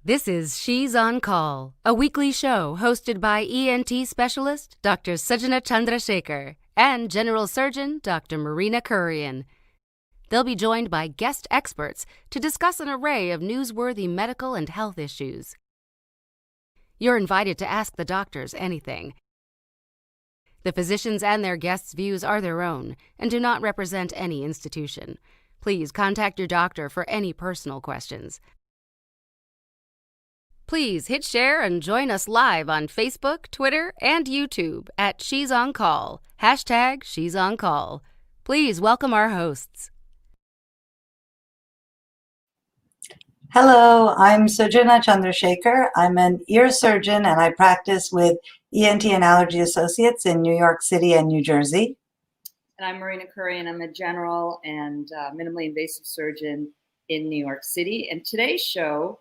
This is She's on Call, a weekly show hosted by ENT specialist Dr. Sujana Chandrasekhar and General Surgeon Dr. Marina Kurian. They'll be joined by guest experts to discuss an array of newsworthy medical and health issues. You're invited to ask the doctors anything. The physicians and their guests' views are their own and do not represent any institution. Please contact your doctor for any personal questions. Please hit share and join us live on Facebook, Twitter, and YouTube at She's on Call, hashtag She's on Call. Please welcome our hosts. Hello, I'm Sujana Chandrasekhar. I'm an ear surgeon and I practice with ENT and Allergy Associates in New York City and New Jersey. And I'm Marina Kurian. I'm a general and minimally invasive surgeon in New York City. And today's show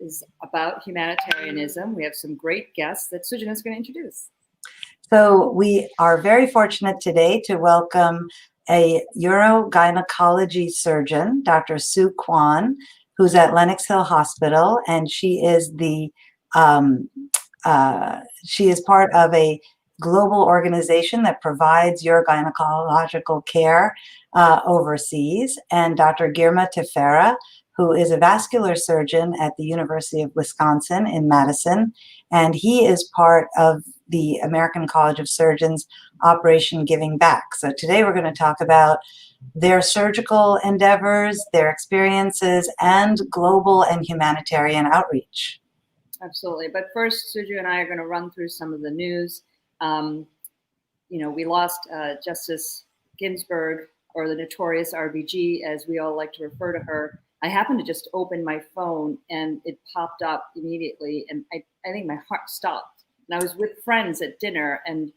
is about humanitarianism. We have some great guests that Sujana is going to introduce. So we are very fortunate today to welcome a urogynecology surgeon, Dr. Soo Kwon, who's at Lenox Hill Hospital, and she is part of a global organization that provides urogynecological care overseas. And Dr. Girma Tefera, who is a vascular surgeon at the University of Wisconsin in Madison, and he is part of the American College of Surgeons Operation Giving Back. So today we're going to talk about their surgical endeavors, their experiences, and global and humanitarian outreach. Absolutely. But first, Suju and I are going to run through some of the news. We lost Justice Ginsburg, or the notorious RBG, as we all like to refer to her. I happened to just open my phone and it popped up immediately, and I think my heart stopped. And I was with friends at dinner and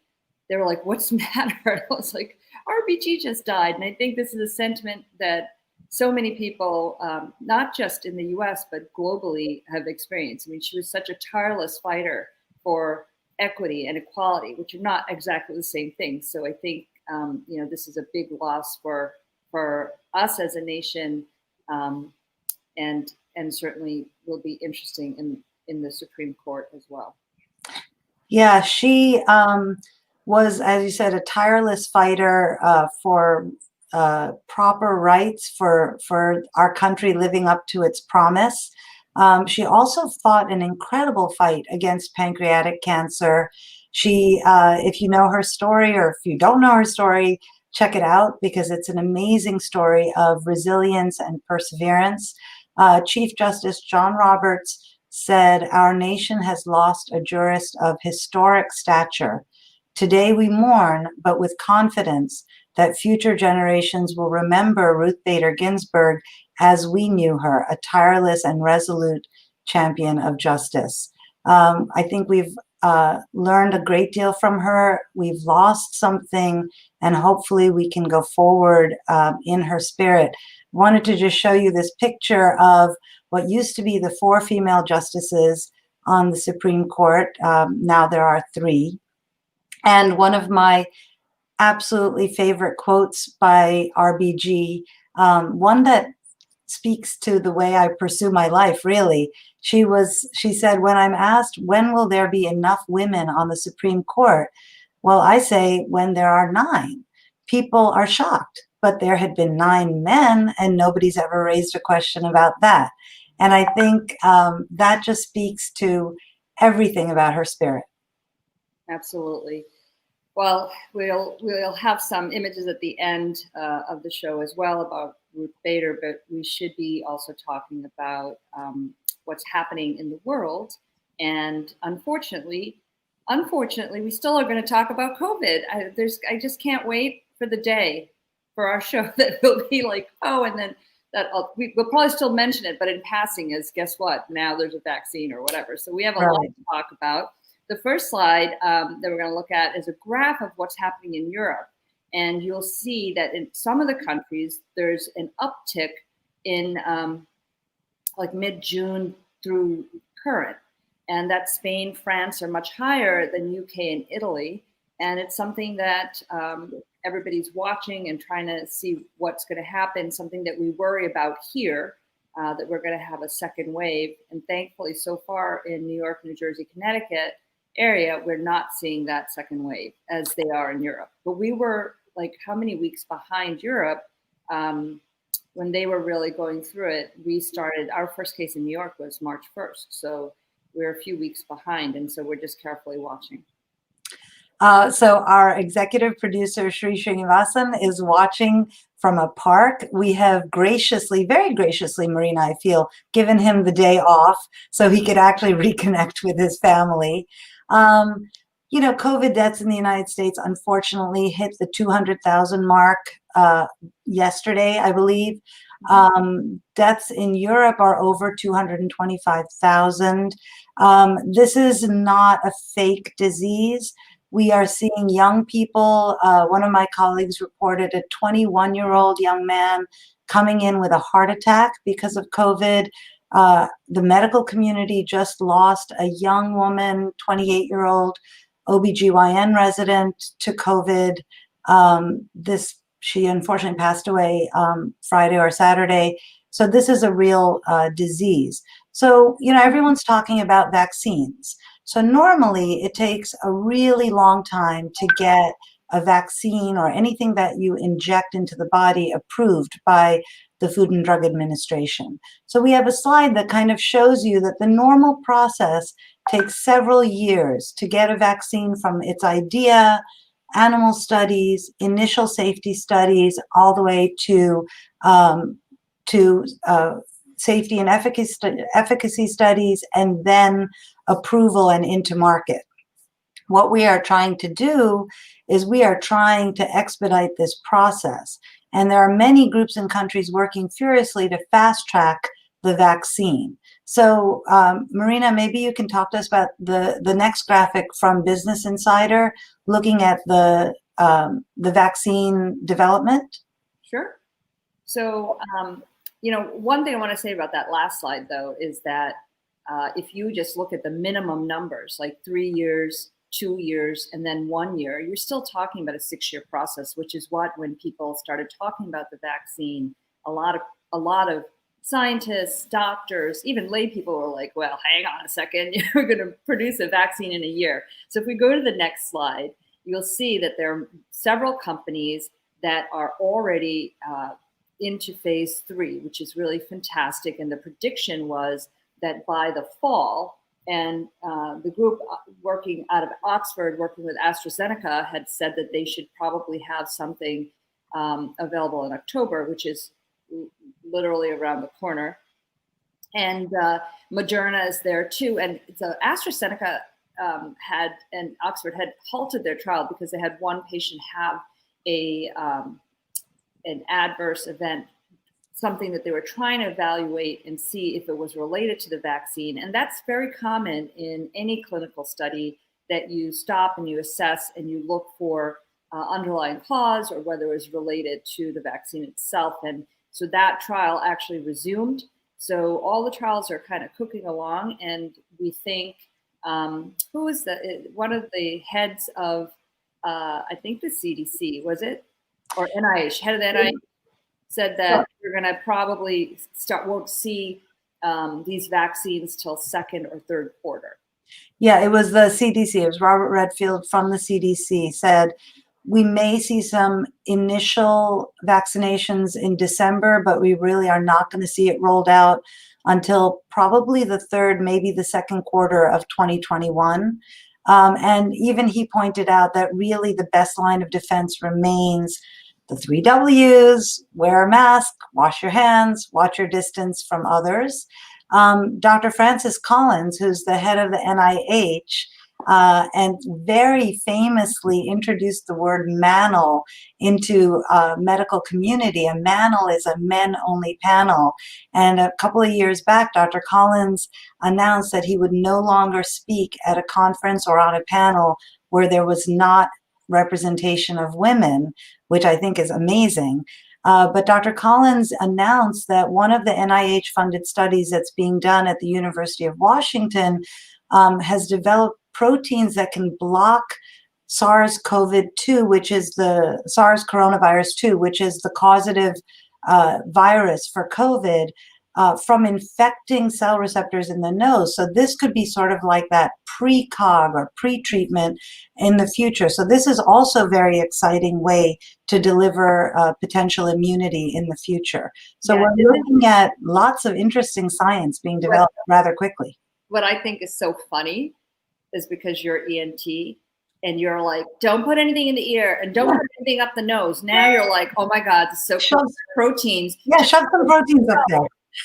they were like, "What's the matter?" I was like, RBG just died. And I think this is a sentiment that so many people, not just in the US, but globally, have experienced. I mean, she was such a tireless fighter for equity and equality, which are not exactly the same thing. So I think, this is a big loss for us as a nation, and certainly will be interesting in the Supreme Court as well. Yeah, she was, as you said, a tireless fighter for proper rights for our country living up to its promise. She also fought an incredible fight against pancreatic cancer. She, if you know her story, or if you don't know her story, check it out, because it's an amazing story of resilience and perseverance. Chief Justice John Roberts said, "Our nation has lost a jurist of historic stature. Today we mourn, but with confidence that future generations will remember Ruth Bader Ginsburg as we knew her, a tireless and resolute champion of justice." I think we've learned a great deal from her. We've lost something, and hopefully we can go forward in her spirit. Wanted to just show you this picture of what used to be the 4 female justices on the Supreme Court. Now there are 3. And one of my absolutely favorite quotes by RBG, one that speaks to the way I pursue my life, really. She said, "When I'm asked, when will there be enough women on the Supreme Court? Well, I say, when there are 9. People are shocked, but there had been 9 men and nobody's ever raised a question about that." And I think that just speaks to everything about her spirit. Absolutely. Well, we'll have some images at the end of the show as well about Ruth Bader, but we should be also talking about what's happening in the world. And unfortunately, we still are going to talk about COVID. I just can't wait for the day for our show that will be like, oh, and then we'll probably still mention it, but in passing, as guess what? Now there's a vaccine or whatever. So we have a lot to talk about. The first slide that we're going to look at is a graph of what's happening in Europe. And you'll see that in some of the countries, there's an uptick in like mid-June through current. And that Spain, France are much higher than UK and Italy. And it's something that everybody's watching and trying to see what's going to happen, something that we worry about here. that we're going to have a second wave. And thankfully, so far in New York, New Jersey, Connecticut area, we're not seeing that second wave as they are in Europe. But we were like how many weeks behind Europe when they were really going through it. We started, our first case in New York was March 1st. So we're a few weeks behind. And so we're just carefully watching. So our executive producer, Sri Srinivasan, is watching from a park. We have graciously, very graciously, Marina, I feel, given him the day off so he could actually reconnect with his family. You know, COVID deaths in the United States, unfortunately, hit the 200,000 mark yesterday, I believe. Deaths in Europe are over 225,000. This is not a fake disease. We are seeing young people. One of my colleagues reported a 21-year-old young man coming in with a heart attack because of COVID. The medical community just lost a young woman, 28-year-old OBGYN resident to COVID. She unfortunately passed away Friday or Saturday. So this is a real disease. So, you know, everyone's talking about vaccines. So normally it takes a really long time to get a vaccine or anything that you inject into the body approved by the Food and Drug Administration. So we have a slide that kind of shows you that the normal process takes several years to get a vaccine from its idea, animal studies, initial safety studies, all the way to safety and efficacy studies, and then approval and into market. What we are trying to do is we are trying to expedite this process. And there are many groups and countries working furiously to fast track the vaccine. So Marina, maybe you can talk to us about the next graphic from Business Insider, looking at the vaccine development. Sure. So, you know, one thing I want to say about that last slide, though, is that if you just look at the minimum numbers, like 3 years, 2 years, and then 1 year, you're still talking about a 6-year process, which is what, when people started talking about the vaccine, a lot of scientists, doctors, even lay people were like, well, hang on a second, you're going to produce a vaccine in a year. So if we go to the next slide, you'll see that there are several companies that are already into phase 3, which is really fantastic. And the prediction was that by the fall, and the group working out of Oxford, working with AstraZeneca, had said that they should probably have something available in October, which is literally around the corner. And Moderna is there too. And so AstraZeneca had, and Oxford had halted their trial because they had one patient have an adverse event, something that they were trying to evaluate and see if it was related to the vaccine. And that's very common in any clinical study, that you stop and you assess and you look for underlying cause or whether it was related to the vaccine itself. And so that trial actually resumed. So all the trials are kind of cooking along, and we think, who was one of the heads of, I think the CDC, was it? Or NIH, head of the NIH, said that we're going to probably won't see these vaccines till second or third quarter. Yeah, it was the CDC. It was Robert Redfield from the CDC said, we may see some initial vaccinations in December, but we really are not going to see it rolled out until probably the third, maybe the second quarter of 2021. And even he pointed out that really the best line of defense remains the 3 W's: wear a mask, wash your hands, watch your distance from others. Dr. Francis Collins, who's the head of the NIH, and very famously introduced the word manel into medical community. A manel is a men-only panel. And a couple of years back, Dr. Collins announced that he would no longer speak at a conference or on a panel where there was not representation of women, which I think is amazing. But Dr. Collins announced that one of the NIH-funded studies that's being done at the University of Washington has developed proteins that can block SARS-CoV-2, which is the SARS coronavirus 2, which is the causative virus for COVID, from infecting cell receptors in the nose. So this could be sort of like that pre-cog or pre-treatment in the future. So this is also a very exciting way to deliver potential immunity in the future. So we're looking at lots of interesting science being developed rather quickly. What I think is so funny is because you're ENT and you're like, don't put anything in the ear and don't put anything up the nose. Now you're like, oh my God, this is so cool. Proteins. Yeah, shove some proteins up there.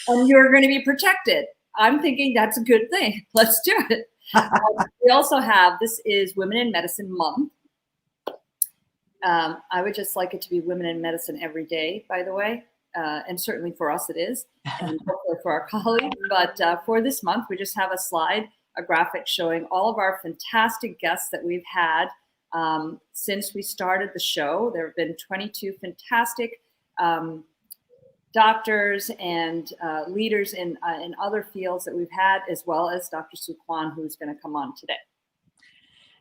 And you're going to be protected. I'm thinking that's a good thing. Let's do it. We also have, this is Women in Medicine Month. I would just like it to be Women in Medicine every day, by the way. And certainly for us it is, and hopefully for our colleagues. But for this month, we just have a slide, a graphic showing all of our fantastic guests that we've had since we started the show. There have been 22 fantastic doctors and leaders in other fields that we've had, as well as Dr. Soo Kwon, who's going to come on today.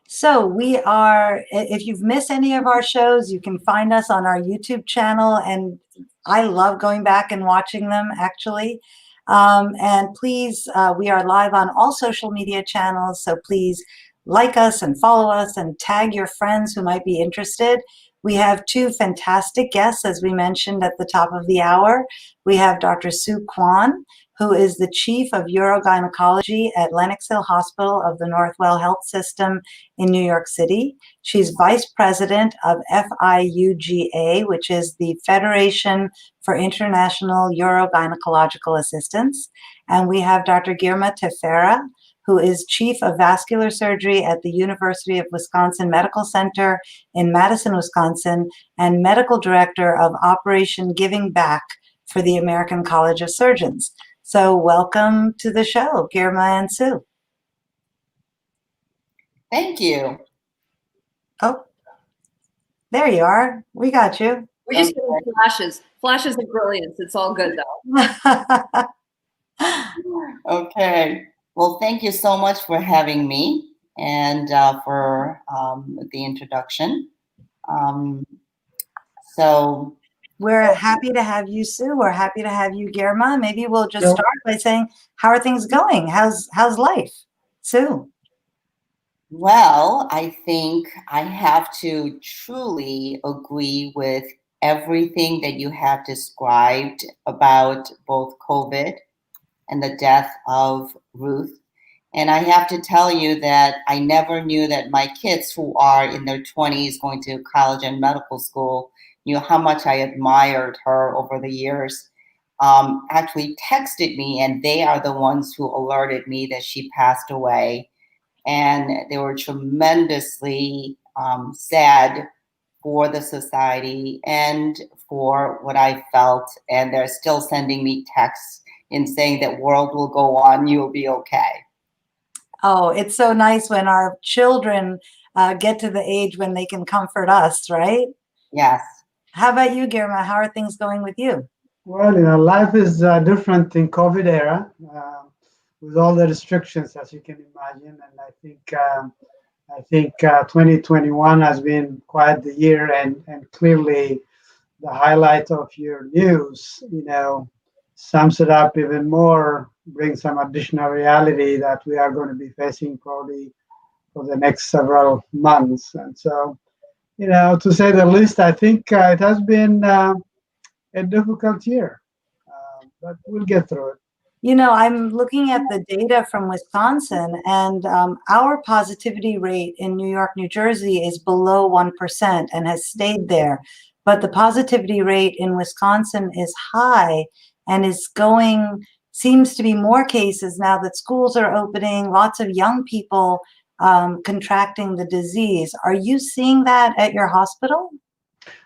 So we are, if you've missed any of our shows, you can find us on our YouTube channel. And I love going back and watching them, actually. And please, we are live on all social media channels. So please like us and follow us and tag your friends who might be interested. We have two fantastic guests, as we mentioned at the top of the hour. We have Dr. Soo Kwon, who is the Chief of Urogynecology at Lenox Hill Hospital of the Northwell Health System in New York City. She's Vice President of FIUGA, which is the Federation for International Urogynecological Assistance. And we have Dr. Girma Tefera, who is Chief of Vascular Surgery at the University of Wisconsin Medical Center in Madison, Wisconsin, and Medical Director of Operation Giving Back for the American College of Surgeons. So welcome to the show, Girma and Soo. Thank you. Oh, there you are. We got you. We just get flashes of brilliance. It's all good though. Okay. Well, thank you so much for having me and for the introduction. So we're happy to have you, Soo. We're happy to have you, Girma. Maybe we'll just start by saying, how are things going? How's life, Soo? Well, I think I have to truly agree with everything that you have described about both COVID and the death of Ruth. And I have to tell you that I never knew that my kids who are in their 20s going to college and medical school knew how much I admired her over the years. Actually texted me, and they are the ones who alerted me that she passed away. And they were tremendously sad for the society and for what I felt. And they're still sending me texts in saying that world will go on, you'll be okay. Oh, it's so nice when our children get to the age when they can comfort us, right? Yes. How about you, Girma? How are things going with you? Well, life is different in COVID era with all the restrictions, as you can imagine. And I think 2021 has been quite the year, and clearly the highlight of your news, sums it up even more, brings some additional reality that we are going to be facing probably for the next several months. And so, to say the least, I think it has been a difficult year, but we'll get through it. I'm looking at the data from Wisconsin, and our positivity rate in New York, New Jersey is below 1% and has stayed there. But the positivity rate in Wisconsin is high and seems to be more cases now that schools are opening, lots of young people contracting the disease. Are you seeing that at your hospital?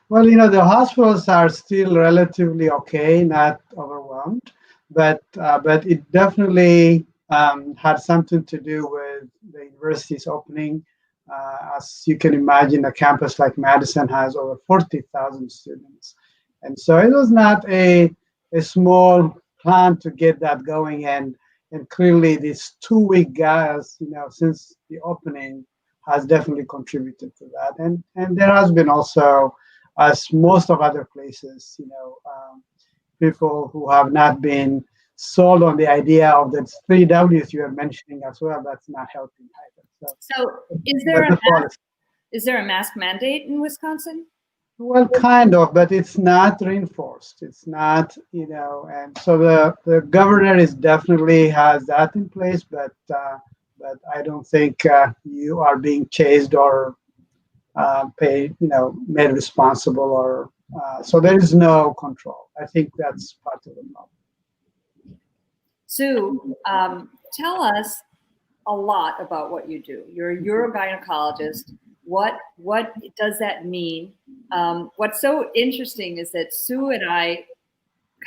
Well, the hospitals are still relatively okay, not overwhelmed, but it definitely had something to do with the university's opening. As you can imagine, a campus like Madison has over 40,000 students. And so it was not a small plan to get that going. And clearly this 2-week gas, since the opening has definitely contributed to that. And there has been also, as most of other places, people who have not been sold on the idea of the 3 Ws you are mentioning as well. That's not helping either. So is there a mask mandate in Wisconsin? Well, kind of, but it's not reinforced. It's not, and so the governor is definitely has that in place, but I don't think you are being chased or paid, made responsible, or so there is no control. I think that's part of the problem. Sue, tell us a lot about what you do. You're a urogynecologist. What does that mean? What's so interesting is that Sue and I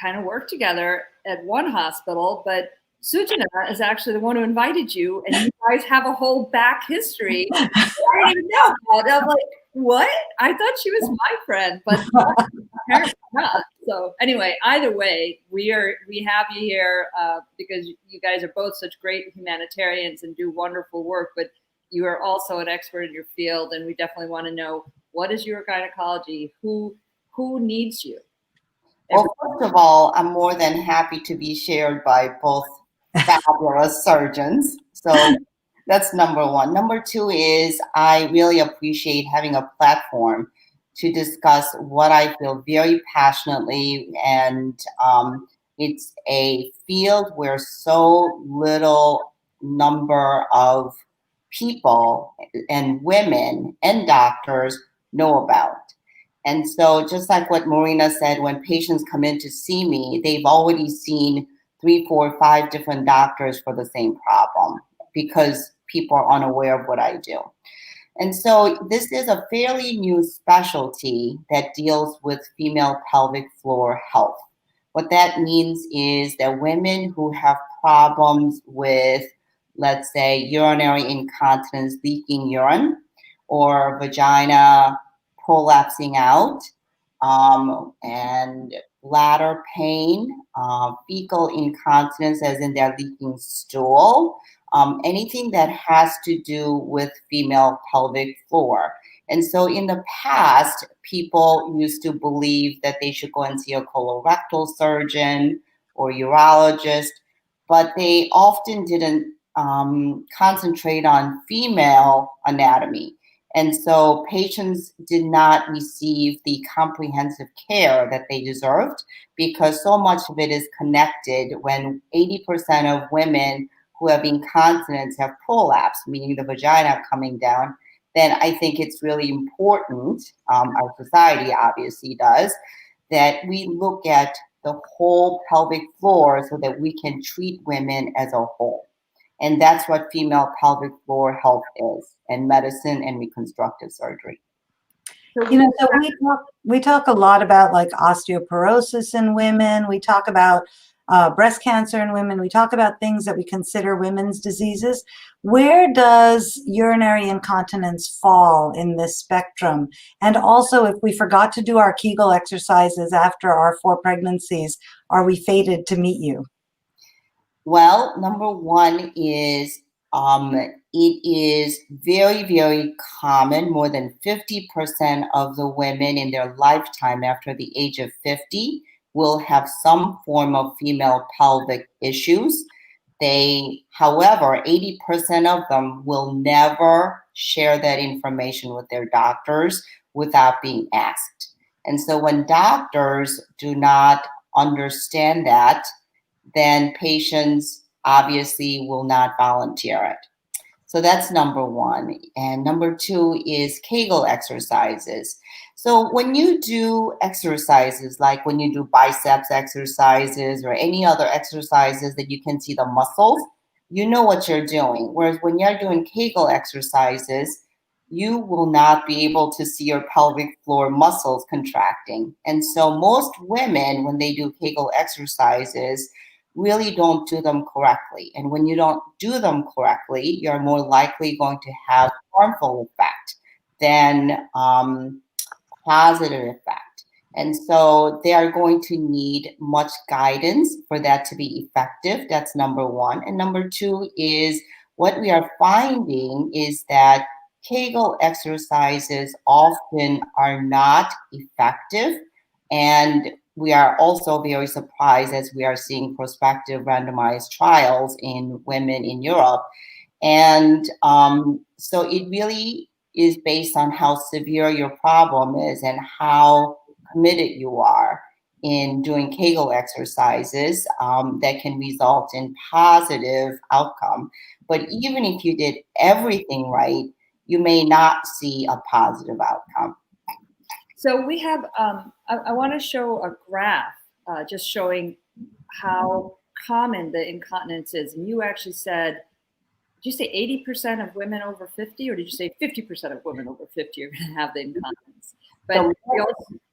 kind of work together at one hospital, but Sujana is actually the one who invited you, and you guys have a whole back history. I didn't even know about. I'm like, what? I thought she was my friend, but apparently not. So anyway, either way, we have you here because you guys are both such great humanitarians and do wonderful work, but you are also an expert in your field, and we definitely want to know, what is urogynecology? Who needs you? Well, first of all, I'm more than happy to be shared by both fabulous surgeons. So that's number one. Number two is I really appreciate having a platform to discuss what I feel very passionately. And it's a field where so little number of people and women and doctors know about. And so just like what Marina said, when patients come in to see me, they've already seen 3, 4, 5 different doctors for the same problem because people are unaware of what I do. And so this is a fairly new specialty that deals with female pelvic floor health. What that means is that women who have problems with, let's say, urinary incontinence, leaking urine, or vagina prolapsing out, and bladder pain, fecal incontinence, as in they're leaking stool, anything that has to do with female pelvic floor. And so in the past, people used to believe that they should go and see a colorectal surgeon or urologist, but they often didn't concentrate on female anatomy. And so patients did not receive the comprehensive care that they deserved because so much of it is connected. When 80% of women who have incontinence have prolapse, meaning the vagina coming down, then I think it's really important, our society obviously does, that we look at the whole pelvic floor so that we can treat women as a whole. And that's what female pelvic floor health is, and medicine and reconstructive surgery. So we talk a lot about like osteoporosis in women. We talk about breast cancer in women. We talk about things that we consider women's diseases. Where does urinary incontinence fall in this spectrum? And also, if we forgot to do our Kegel exercises after our 4 pregnancies, are we fated to meet you? Well, number one is it is very, very common. More than 50% of the women in their lifetime after the age of 50 will have some form of female pelvic issues. However, 80% of them will never share that information with their doctors without being asked. And so when doctors do not understand that, then patients obviously will not volunteer it. So that's number one. And number two is Kegel exercises. So when you do exercises, like when you do biceps exercises or any other exercises that you can see the muscles, you know what you're doing. Whereas when you're doing Kegel exercises, you will not be able to see your pelvic floor muscles contracting. And so most women, when they do Kegel exercises, really don't do them correctly. And when you don't do them correctly, you're more likely going to have harmful effect than positive effect. And so they are going to need much guidance for that to be effective. That's number one. And number two is what we are finding is that Kegel exercises often are not effective. And we are also very surprised as we are seeing prospective randomized trials in women in Europe. And so it really is based on how severe your problem is and how committed you are in doing Kegel exercises that can result in positive outcome. But even if you did everything right, you may not see a positive outcome. So we have, I want to show a graph just showing how common the incontinence is. And you actually said, did you say 80% of women over 50, or did you say 50% of women over 50 are going to have the incontinence? But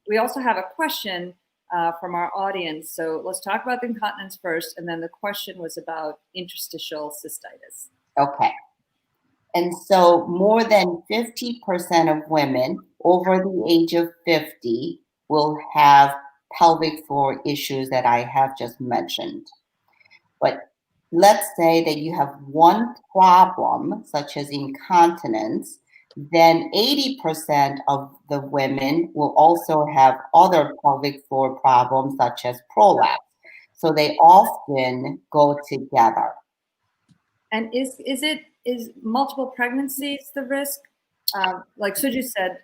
we also have a question from our audience. So let's talk about the incontinence first. And then the question was about interstitial cystitis. Okay. And so more than 50% of women over the age of 50 will have pelvic floor issues that I have just mentioned. But let's say that you have one problem, such as incontinence, then 80% of the women will also have other pelvic floor problems, such as prolapse. So they often go together. And is multiple pregnancies the risk? Like Suju said,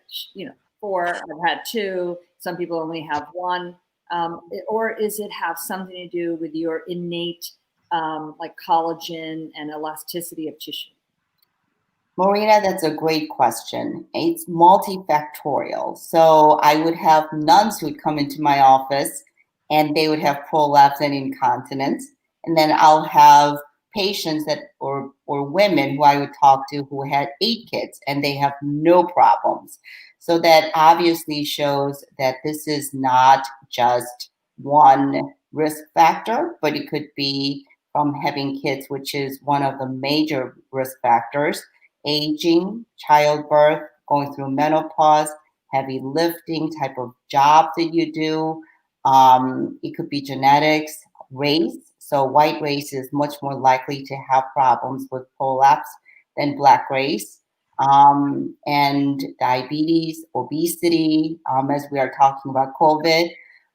4, I've had 2, some people only have 1. Or is it have something to do with your innate like collagen and elasticity of tissue? Marina, that's a great question. It's multifactorial. So I would have nuns who would come into my office and they would have prolapse and incontinence. And then I'll have patients that or women who I would talk to who had 8 kids and they have no problems. So that obviously shows that this is not just one risk factor, but it could be from having kids, which is one of the major risk factors. Aging, childbirth, going through menopause, heavy lifting, type of job that you do. It could be genetics, race. So white race is much more likely to have problems with prolapse than black race. And diabetes, obesity, as we are talking about COVID.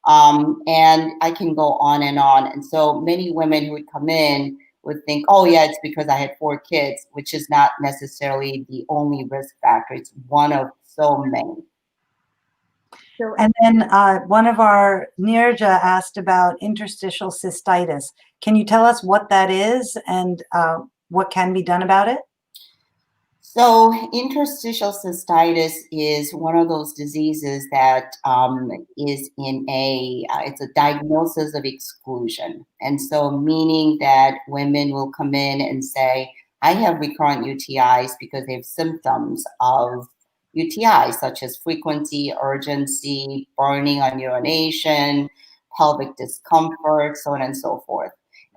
And I can go on and on. And so many women who would come in would think, oh yeah, it's because I had 4 kids, which is not necessarily the only risk factor. It's one of so many. And then one of our Nirja asked about interstitial cystitis. Can you tell us what that is and what can be done about it? So interstitial cystitis is one of those diseases that is in it's a diagnosis of exclusion. And so meaning that women will come in and say, I have recurrent UTIs because they have symptoms of UTIs, such as frequency, urgency, burning on urination, pelvic discomfort, so on and so forth.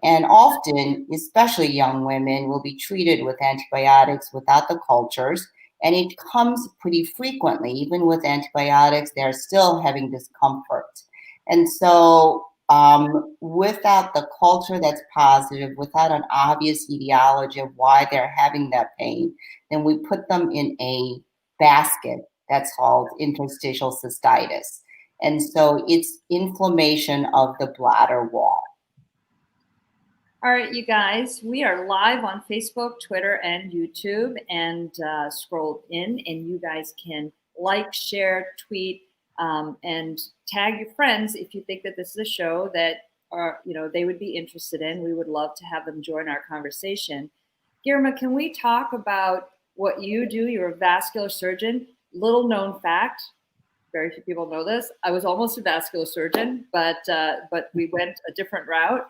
And often, especially young women, will be treated with antibiotics without the cultures. And it comes pretty frequently. Even with antibiotics, they're still having discomfort. And so without the culture that's positive, without an obvious etiology of why they're having that pain, then we put them in a basket that's called interstitial cystitis. And so it's inflammation of the bladder wall. All right, you guys, we are live on Facebook, Twitter, and YouTube, and Scroll.in, and you guys can like, share, tweet, and tag your friends if you think that this is a show that they would be interested in. We would love to have them join our conversation. Girma, can we talk about what you do? You're a vascular surgeon. Little known fact, very few people know this. I was almost a vascular surgeon, but we went a different route.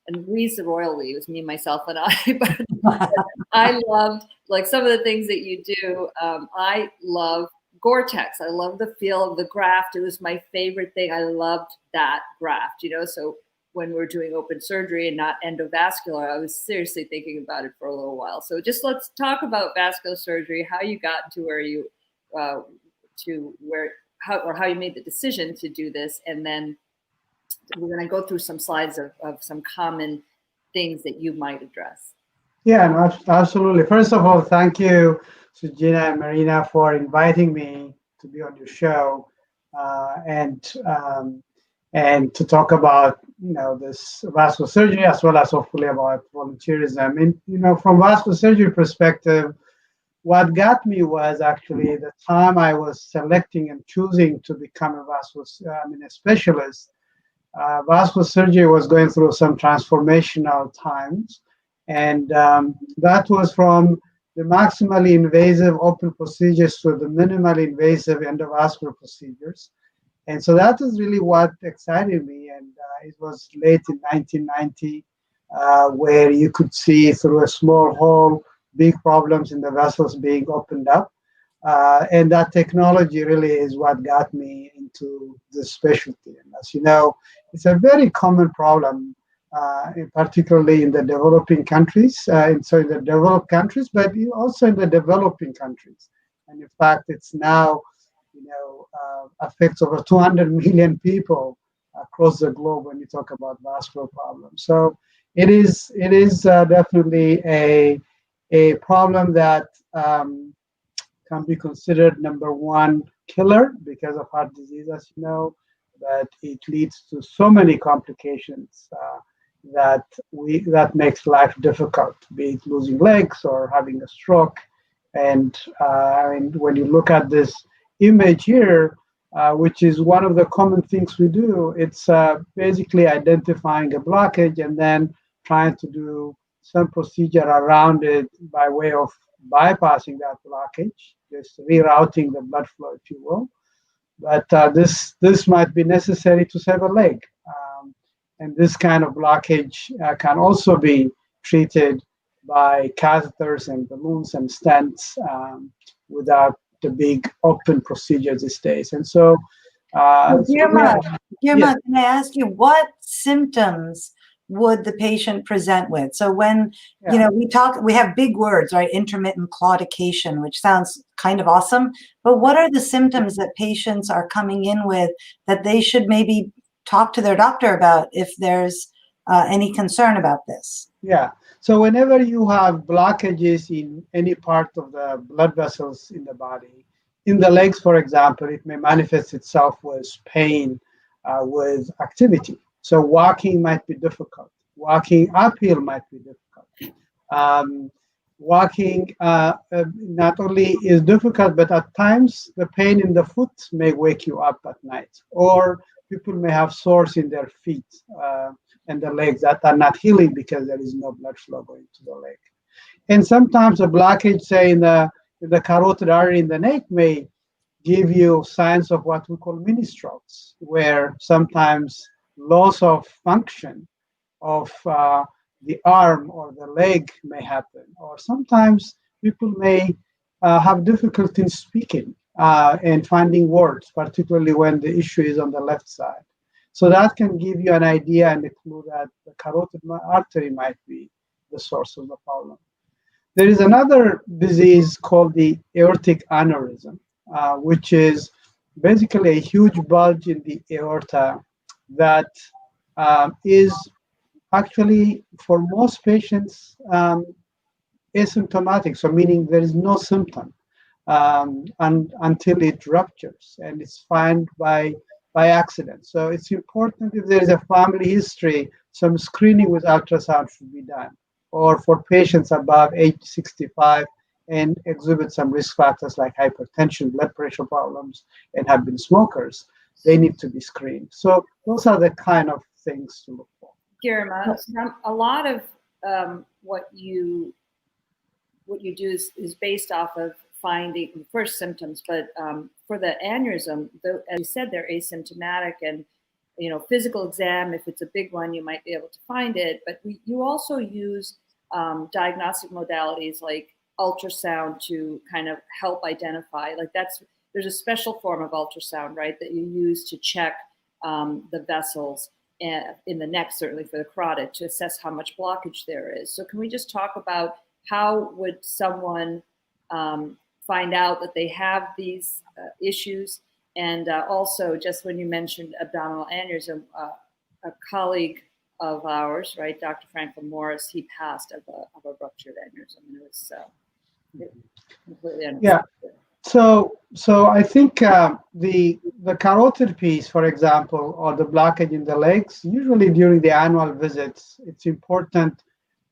And Louise the royally, it was me, myself, and I. But I loved like some of the things that you do. I love Gore-Tex. I love the feel of the graft. It was my favorite thing. I loved that graft, So when we're doing open surgery and not endovascular, I was seriously thinking about it for a little while. So just let's talk about vascular surgery, how you got to where you how you made the decision to do this, and then we're going to go through some slides of some common things that you might address. Yeah, no, absolutely. First of all, thank you, Sujana and Marina, for inviting me to be on your show. and to talk about this vascular surgery as well as hopefully about volunteerism. And from vascular surgery perspective, what got me was actually the time I was selecting and choosing to become a specialist. Vascular surgery was going through some transformational times, and that was from the maximally invasive open procedures to the minimally invasive endovascular procedures. And so that is really what excited me. And it was late in 1990 where you could see through a small hole big problems in the vessels being opened up. And that technology really is what got me into this specialty. And as you know, it's a very common problem, particularly in the developing countries, in the developed countries, but also in the developing countries. And in fact, it's now, affects over 200 million people across the globe when you talk about vascular problems. So it is definitely a problem that can be considered number one killer because of heart disease, as you know, but it leads to so many complications that makes life difficult, be it losing legs or having a stroke. And when you look at this image here, which is one of the common things we do, it's basically identifying a blockage and then trying to do some procedure around it by way of bypassing that blockage, just rerouting the blood flow, if you will. But this might be necessary to save a leg. And this kind of blockage can also be treated by catheters and balloons and stents without the big open procedures these days. And so, Girma, can I ask you, what symptoms would the patient present with? So when, we have big words, right? Intermittent claudication, which sounds kind of awesome, but what are the symptoms that patients are coming in with that they should maybe talk to their doctor about if there's any concern about this? Yeah. So whenever you have blockages in any part of the blood vessels in the body, in the legs, for example, it may manifest itself with pain, with activity. So walking might be difficult. Walking uphill might be difficult. Walking not only is difficult, but at times the pain in the foot may wake you up at night. Or people may have sores in their feet and the legs that are not healing because there is no blood flow going to the leg. And sometimes a blockage, say in the carotid artery in the neck, may give you signs of what we call mini strokes, where sometimes loss of function of the arm or the leg may happen, or sometimes people may have difficulty in speaking and finding words, particularly when the issue is on the left side. So that can give you an idea and a clue that the carotid artery might be the source of the problem. There is another disease called the aortic aneurysm, which is basically a huge bulge in the aorta that is actually, for most patients, asymptomatic, so meaning there is no symptom until it ruptures, and it's found by accident. So it's important, if there is a family history, some screening with ultrasound should be done. Or for patients above age 65 and exhibit some risk factors like hypertension, blood pressure problems, and have been smokers, they need to be screened. So those are the kind of things to look for. Girma, a lot of what you do is based off of finding first symptoms, but for the aneurysm, as you said, they're asymptomatic, and physical exam, if it's a big one, you might be able to find it. But you also use diagnostic modalities like ultrasound to kind of help identify. There's a special form of ultrasound, right, that you use to check the vessels in the neck, certainly for the carotid, to assess how much blockage there is. So can we just talk about how would someone find out that they have these issues? And also, just when you mentioned abdominal aneurysm, a colleague of ours, right, Dr. Franklin Morris, he passed of a ruptured aneurysm, and it was completely unexpected. Yeah. So I think the the carotid piece, for example, or the blockage in the legs, usually during the annual visits, it's important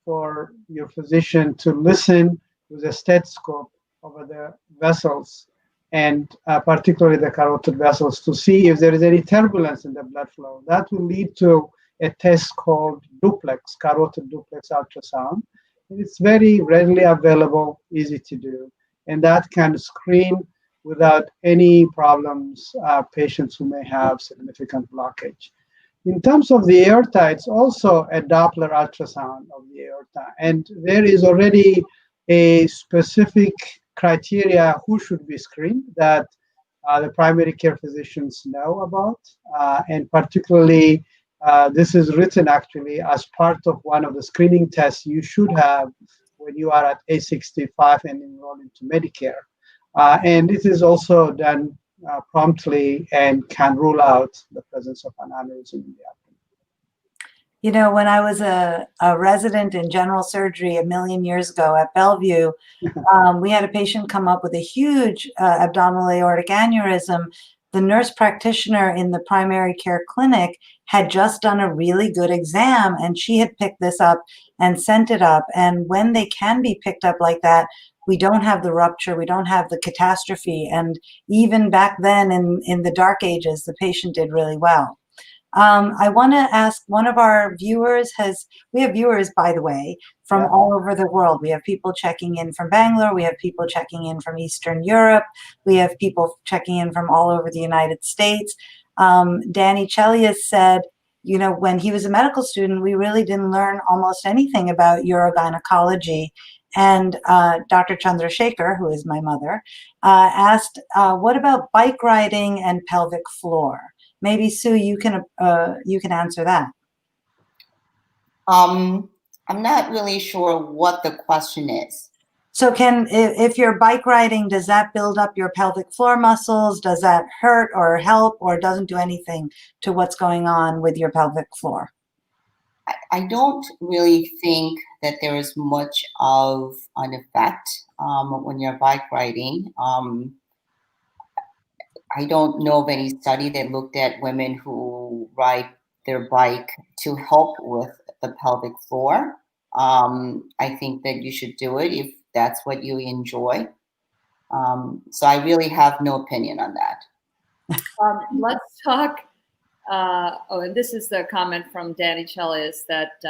for your physician to listen with a stethoscope over the vessels and particularly the carotid vessels to see if there is any turbulence in the blood flow. That will lead to a test called duplex, carotid duplex ultrasound. And it's very readily available, easy to do. And that can screen without any problems patients who may have significant blockage. In terms of the aorta, it's also a Doppler ultrasound of the aorta. And there is already a specific criteria who should be screened that the primary care physicians know about. And particularly, this is written actually as part of one of the screening tests you should have when you are at age 65 and enroll into Medicare. And it is also done promptly and can rule out the presence of an aneurysm in the abdomen. You know, when I was a resident in general surgery a million years ago at Bellevue, we had a patient come up with a huge abdominal aortic aneurysm. The nurse practitioner in the primary care clinic had just done a really good exam, and she had picked this up and sent it up. And when they can be picked up like that, we don't have the rupture, we don't have the catastrophe. And even back then in the dark ages, the patient did really well. I want to ask one of our viewers we have viewers, by the way, from all over the world. We have people checking in from Bangalore. We have people checking in from Eastern Europe. We have people checking in from all over the United States. Danny Chelius said, you know, when he was a medical student, we really didn't learn almost anything about urogynecology. And Dr. Chandrasekhar, who is my mother, asked, what about bike riding and pelvic floor? Maybe Sue, you can answer that. I'm not really sure what the question is. So if you're bike riding, does that build up your pelvic floor muscles? Does that hurt or help, or doesn't do anything to what's going on with your pelvic floor? I don't really think that there is much of an effect when you're bike riding. I don't know of any study that looked at women who ride their bike to help with the pelvic floor. I think that you should do it if that's what you enjoy. So I really have no opinion on that. Let's talk. And this is the comment from Danny Chelius that,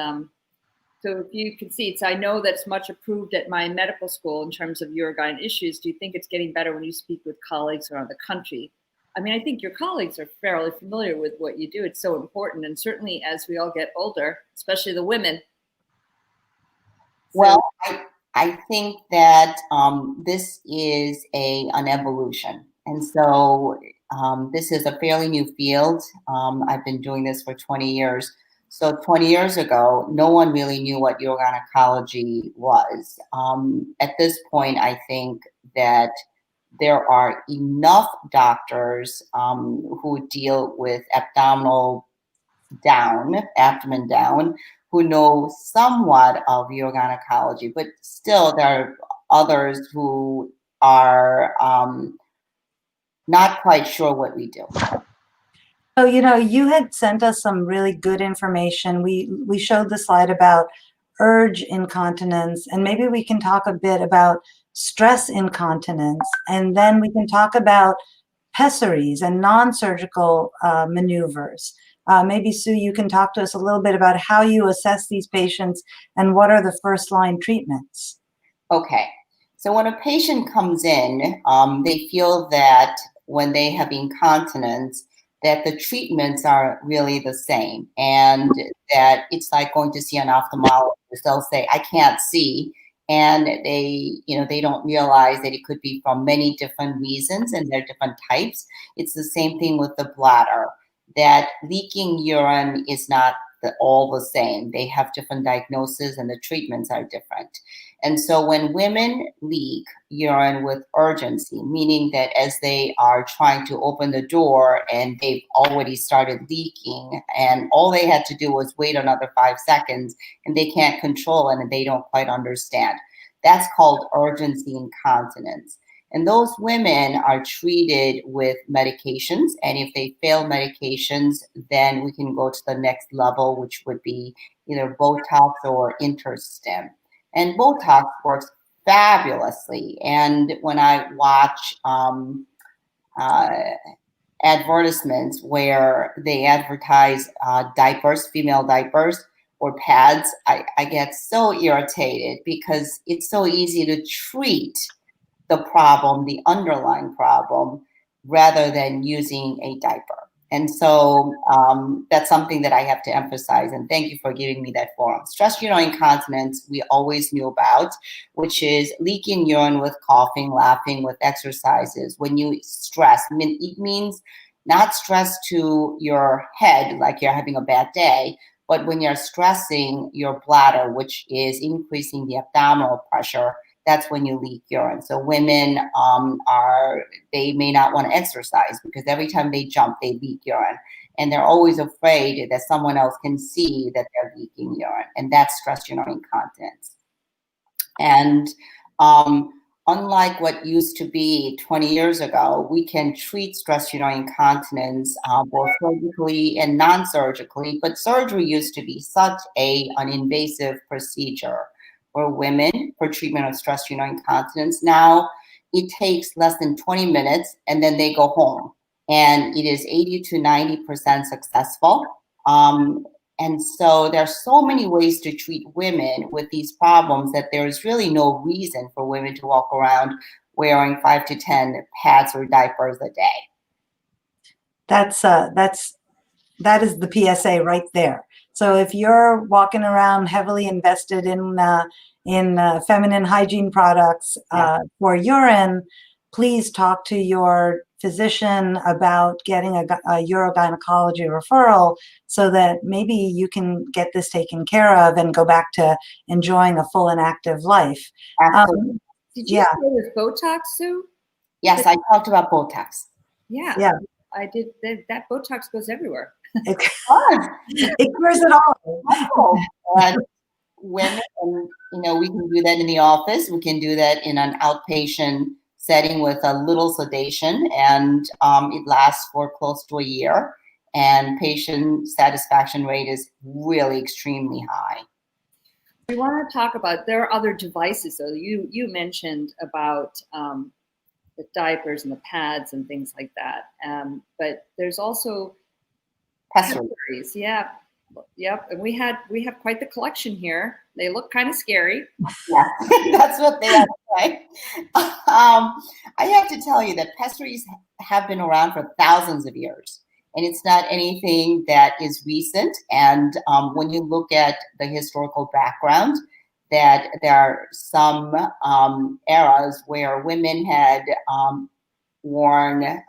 so if you can see, I know that's much approved at my medical school in terms of urogyne issues. Do you think it's getting better when you speak with colleagues around the country? I mean, I think your colleagues are fairly familiar with what you do. It's so important. And certainly as we all get older, especially the women. Well, I think that this is an evolution. And so this is a fairly new field. I've been doing this for 20 years. So 20 years ago, no one really knew what urogynecology was. At this point, I think that there are enough doctors who deal with abdomen down, who know somewhat of urogynecology, but still there are others who are not quite sure what we do. So, you know, you had sent us some really good information. We showed the slide about urge incontinence, and maybe we can talk a bit about stress incontinence, and then we can talk about pessaries and non-surgical maneuvers. Maybe, Sue, you can talk to us a little bit about how you assess these patients and what are the first-line treatments. Okay. So when a patient comes in, they feel that when they have incontinence, that the treatments are really the same, and that it's like going to see an ophthalmologist. They'll say, I can't see. And they don't realize that it could be from many different reasons, and there are different types. It's the same thing with the bladder, that leaking urine is not all the same. They have different diagnoses and the treatments are different. And so when women leak urine with urgency, meaning that as they are trying to open the door and they've already started leaking and all they had to do was wait another 5 seconds and they can't control it and they don't quite understand. That's called urgency incontinence. And those women are treated with medications. And if they fail medications, then we can go to the next level, which would be either Botox or InterStim. And Botox works fabulously. And when I watch uh, advertisements where they advertise diapers, female diapers, or pads, I get so irritated because it's so easy to treat the problem, the underlying problem, rather than using a diaper. And so that's something that I have to emphasize. And thank you for giving me that forum. Stress urinary incontinence, we always knew about, which is leaking urine with coughing, laughing, with exercises. When you stress, it means not stress to your head, like you're having a bad day, but when you're stressing your bladder, which is increasing the abdominal pressure, that's when you leak urine. So women they may not want to exercise because every time they jump, they leak urine. And they're always afraid that someone else can see that they're leaking urine. And that's stress urinary incontinence. And unlike what used to be 20 years ago, we can treat stress urinary incontinence both surgically and non-surgically. But surgery used to be such an invasive procedure for women for treatment of stress urinary incontinence. Now it takes less than 20 minutes and then they go home. And it is 80 to 90% successful. And so there are so many ways to treat women with these problems that there is really no reason for women to walk around wearing 5 to 10 pads or diapers a day. That is the PSA right there. So if you're walking around heavily invested in feminine hygiene products for urine, please talk to your physician about getting a urogynecology referral so that maybe you can get this taken care of and go back to enjoying a full and active life. Did you say it was Botox, Sue? Yes, I talked about Botox. Yeah. I did. That Botox goes everywhere. It cures it all. And women, we can do that in the office. We can do that in an outpatient setting with a little sedation, and it lasts for close to a year. And patient satisfaction rate is really extremely high. We want to talk about, there are other devices. So you mentioned about the diapers and the pads and things like that. But there's also pessaries. Yeah. Yep. And we have quite the collection here. They look kind of scary. Yeah, that's what they have to say. I have to tell you that pessaries have been around for thousands of years. And it's not anything that is recent. And when you look at the historical background, that there are some eras where women had worn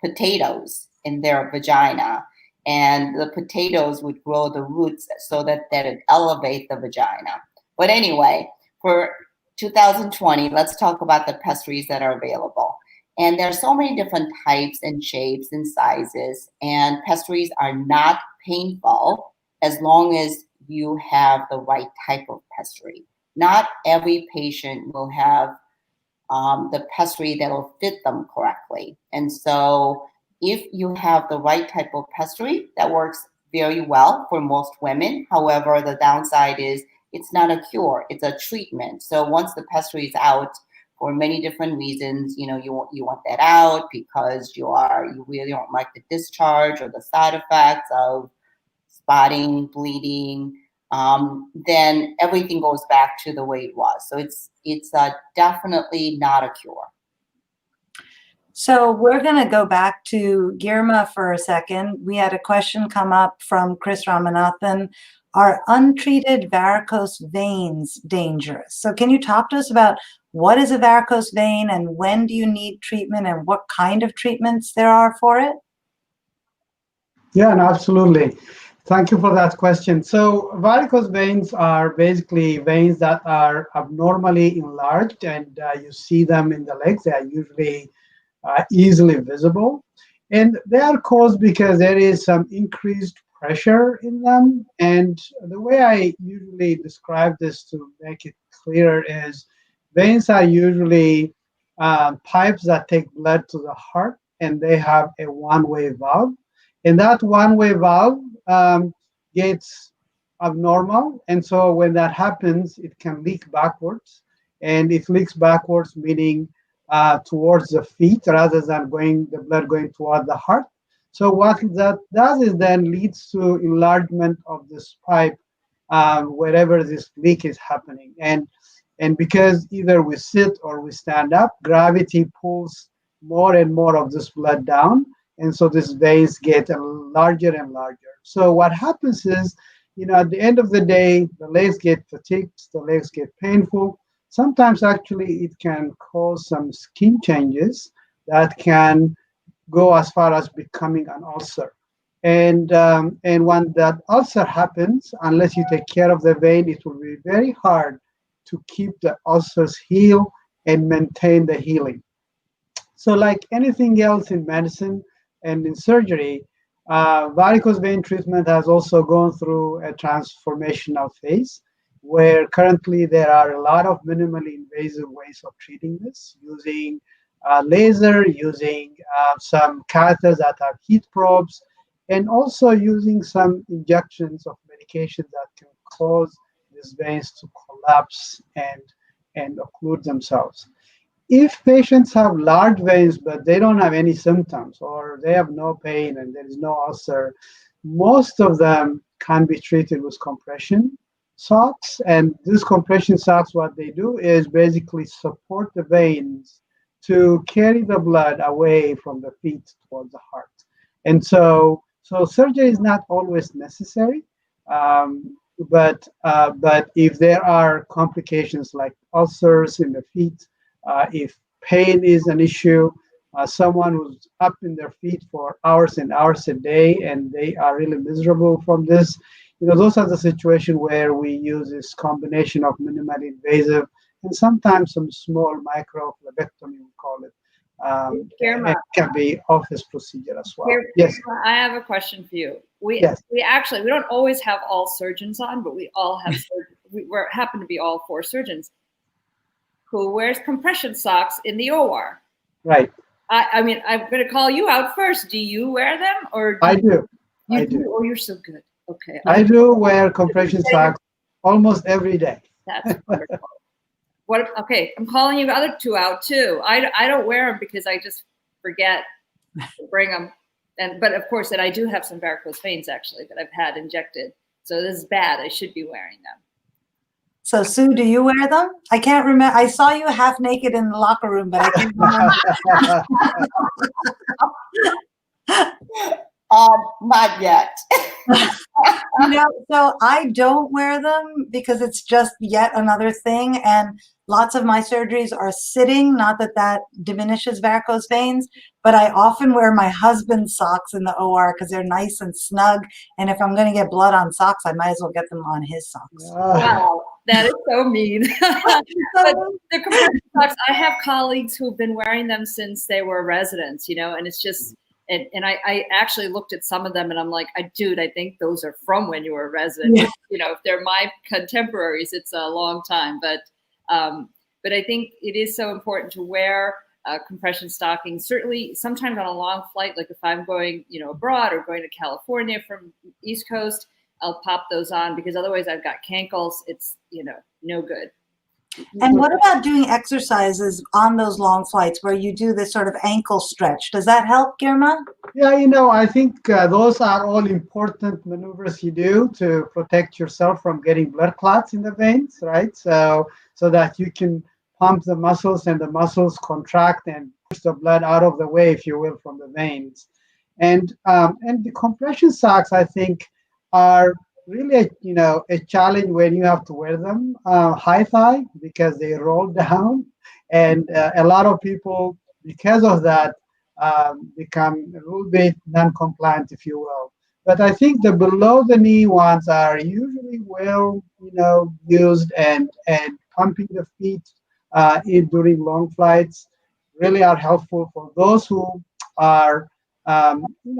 potatoes in their vagina, and the potatoes would grow the roots so that would elevate the vagina. But anyway, for 2020, let's talk about the pessaries that are available. And there are so many different types and shapes and sizes, and pessaries are not painful as long as you have the right type of pessary. Not every patient will have the pessary that will fit them correctly. And so if you have the right type of pessary, that works very well for most women. However, the downside is it's not a cure, it's a treatment. So once the pessary is out, for many different reasons, you want that out because you really don't like the discharge or the side effects of spotting, bleeding, then everything goes back to the way it was. So it's definitely not a cure. So we're going to go back to Girma for a second. We had a question come up from Chris Ramanathan. Are untreated varicose veins dangerous? So can you talk to us about what is a varicose vein and when do you need treatment and what kind of treatments there are for it? Yeah, no, absolutely. Thank you for that question. So varicose veins are basically veins that are abnormally enlarged, and you see them in the legs. They are usually easily visible. And they are caused because there is some increased pressure in them. And the way I usually describe this to make it clearer is veins are usually pipes that take blood to the heart, and they have a one-way valve. And that one-way valve gets abnormal. And so when that happens, it can leak backwards. And it leaks backwards, meaning towards the feet rather than the blood going toward the heart. So what that does is then leads to enlargement of this pipe wherever this leak is happening. And because either we sit or we stand up, gravity pulls more and more of this blood down. And so these veins get larger and larger. So what happens is, at the end of the day, the legs get fatigued, the legs get painful. Sometimes actually it can cause some skin changes that can go as far as becoming an ulcer. And when that ulcer happens, unless you take care of the vein, it will be very hard to keep the ulcers heal and maintain the healing. So like anything else in medicine and in surgery, varicose vein treatment has also gone through a transformational phase where currently there are a lot of minimally invasive ways of treating this using laser, using some catheters that have heat probes, and also using some injections of medications that can cause these veins to collapse and occlude themselves. If patients have large veins but they don't have any symptoms or they have no pain and there is no ulcer, most of them can be treated with compression socks. And these compression socks, what they do is basically support the veins to carry the blood away from the feet towards the heart. And so surgery is not always necessary. But if there are complications like ulcers in the feet, if pain is an issue, someone who's up in their feet for hours and hours a day and they are really miserable from this, those are the situations where we use this combination of minimally invasive and sometimes some small micro phlebectomy, we call it. It can be office procedure as well. Yes. I have a question for you. We don't always have all surgeons on, but we all have we happen to be all four surgeons who wears compression socks in the OR. Right. I mean, I'm going to call you out first. Do you wear them, or I do? You do. Oh, you're so good. Okay. I do wear compression socks almost every day. That's wonderful. Okay, I'm calling you other two out too. I don't wear them because I just forget to bring them. But of course, I do have some varicose veins actually that I've had injected. So this is bad. I should be wearing them. So Sue, do you wear them? I can't remember. I saw you half naked in the locker room, but I can't remember. Not yet. So I don't wear them because it's just yet another thing. And lots of my surgeries are sitting, not that diminishes varicose veins, but I often wear my husband's socks in the OR because they're nice and snug. And if I'm going to get blood on socks, I might as well get them on his socks. Wow, that is so mean. But the compression socks, I have colleagues who've been wearing them since they were residents, and it's just, and I actually looked at some of them and I'm like, dude, I think those are from when you were a resident. Yeah. If they're my contemporaries, it's a long time. But I think it is so important to wear compression stockings. Certainly, sometimes on a long flight, like if I'm going, abroad or going to California from East Coast, I'll pop those on because otherwise I've got cankles. It's, no good. And what about doing exercises on those long flights where you do this sort of ankle stretch? Does that help, Girma? Yeah, I think those are all important maneuvers you do to protect yourself from getting blood clots in the veins, right? So that you can pump the muscles and the muscles contract and push the blood out of the way, if you will, from the veins. And the compression socks, I think, are really a challenge when you have to wear them high thigh because they roll down, and a lot of people because of that become a little bit non-compliant, if you will. But I think the below the knee ones are usually well used, and pumping the feet during long flights really are helpful for those who are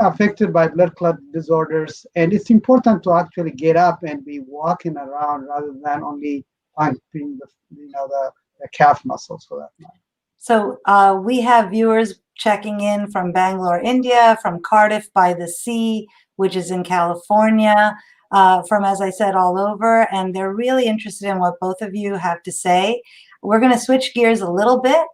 affected by blood clot disorders. And it's important to actually get up and be walking around rather than only pumping the calf muscles for that matter. So we have viewers checking in from Bangalore, India, from Cardiff by the Sea, which is in California, from, as I said, all over. And they're really interested in what both of you have to say. We're going to switch gears a little bit.